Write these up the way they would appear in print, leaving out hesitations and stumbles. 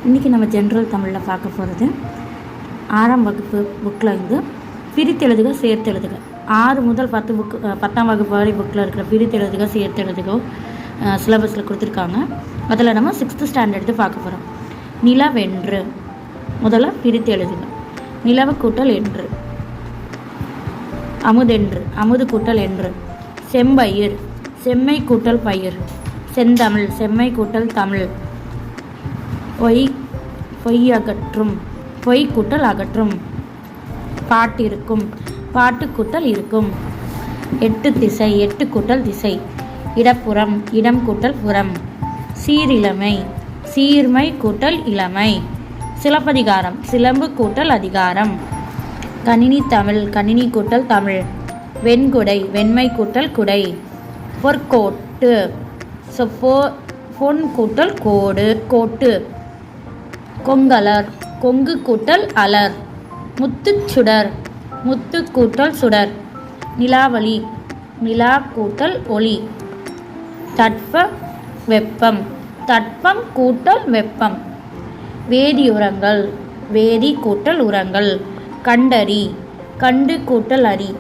இன்றைக்கி நம்ம ஜென்ரல் தமிழில் பார்க்க போகிறது 6ஆம் வகுப்பு புக்கில் இருந்து பிரித்தெழுதுக சேர்த்தெழுதுக 6 முதல் 10ஆம் வகுப்பு வரை புக்கில் இருக்கிற பிரித்தெழுதுக சேர்த்தெழுதுக சிலபஸில் கொடுத்துருக்காங்க. அதில் நம்ம 6th ஸ்டாண்டர்ட் எடுத்து பார்க்க போகிறோம். நிலவென்று முதல்ல பிரித்தெழுதுக. நிலவு கூட்டல் என்று, அமுதென்று அமுது கூட்டல் என்று, செம்பயிர் செம்மை கூட்டல் பயிர், செந்தமிழ் செம்மை கூட்டல் தமிழ், பொய் அகற்றும் பொய் கூட்டல் அகற்றும், பாட்டிருக்கும் பாட்டு கூட்டல் இருக்கும், எட்டு திசை எட்டு கூட்டல் திசை, இடப்புறம் இடம் கூட்டல் புறம், சீரிழமை சீர்மை கூட்டல் இளமை, சிலப்பதிகாரம் சிலம்பு கூட்டல் அதிகாரம், கணினி தமிழ் கணினி கூட்டல் தமிழ், வெண்குடை வெண்மை கூட்டல் குடை, பொற்கோட்டு பொன் கூட்டல் கோட்டு, கொங்கலர் கொங்கு கூட்டல் அலர், முத்துச்சுடர் முத்து கூட்டல் சுடர், நிலாவளி நிலா கூட்டல் ஒளி, தட்ப வெப்பம் தட்பம் கூட்டல் வெப்பம், வேதியுரங்கள் வேதி கூட்டல் உரங்கள், கண்டறி கண்டு கூட்டல் அறி,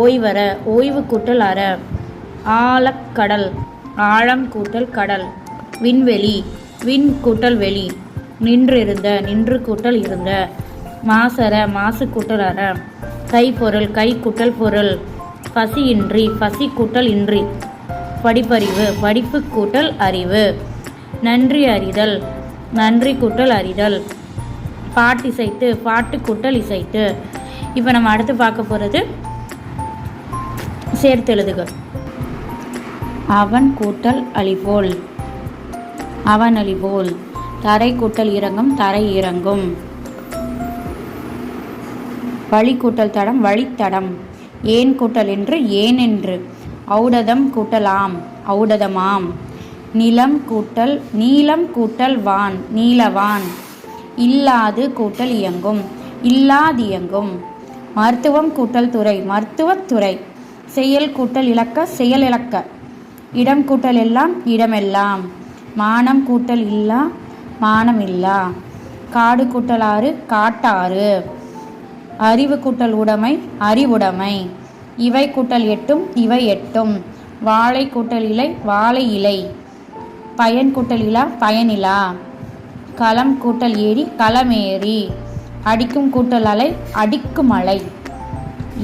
ஓய்வற ஓய்வு கூட்டல் அற, ஆழக்கடல் ஆழம் கூட்டல் கடல், விண்வெளி விண் கூட்டல் வெளி, நின்றிருந்த நின்று கூட்டல் இருந்த, மாசற மாசு கூட்டல் அற, கைப்பொருள் கை கூட்டல் பொருள், பசியின்றி பசி கூட்டல் இன்றி, படிப்பறிவு படிப்பு கூட்டல் அறிவு, நன்றி அறிதல் நன்றி கூட்டல் அறிதல், பாட்டிசைத்து பாட்டு கூட்டல் இசைத்து. இப்போ நம்ம அடுத்து பார்க்க போகிறது சேர்த்தெழுதுக. அவன் கூட்டல் அழிபோல் அவன் அழிபோல், தரை கூட்டல் இறங்கும் தரை இறங்கும், வழி கூட்டல் தடம் வழித்தடம், ஏன் கூட்டல் என்று ஏன் என்று, ஔடதம் கூட்டல் ஆம் ஔடதமாம், நிலம் கூட்டல் நீலம் கூட்டல் வான் நீலவான், இல்லாது கூட்டல் இயங்கும் இல்லாதியங்கும், மருத்துவம் கூட்டல் துறை மருத்துவத்துறை, செயல் கூட்டல் இலக்க செயல் இலக்க, இடம் கூட்டல் எல்லாம் இடமெல்லாம், மானம் கூட்டல் இல்லா மானம் இல்லா, காடு கூட்டல் ஆறு காட்டாறு, அறிவு கூட்டல் உடைமை அறிவுடைமை, இவை கூட்டல் எட்டும் இவை எட்டும், வாழை கூட்டல் இலை வாழை இலை, பயன் கூட்டல் இலா பயனிலா, களம் கூட்டல் ஏரி களமேரி, அடிக்கும் கூட்டல் அலை அடிக்கும் அலை,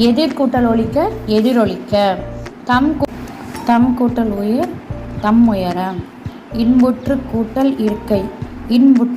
எதிர் கூட்டல் ஒலிக்க எதிரொலிக்க, தம் கூட்டல் உயர் தம் உயர, இன்புற்று கூட்டல் இருக்கை இன்புற்று